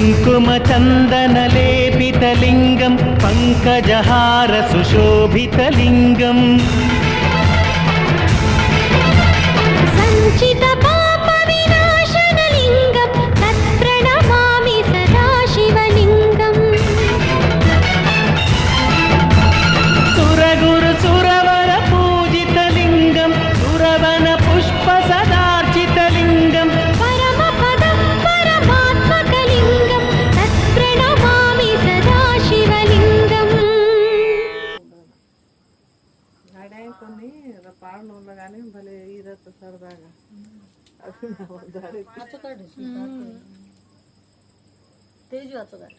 कुङ्कुमचन्दनलेपितलिङ्गं पङ्कजहार सुशोभितलिङ्गम् सञ्चितपापविनाशनलिङ्गं तत्प्रणमामि सदा शिवलिङ्गम् सुरगुरुसुरवर पूजितलिङ्गं सुरवन पुष्पसदार्चितलिङ्गं परमपदं परमात्मकलिङ्गं तत्प्रणमामि सदा शिवलिङ्गम् కొన్ని పాడనూళ్ళు కానీ భలే ఈరత్త సరదాగా తేజు అత్తగారు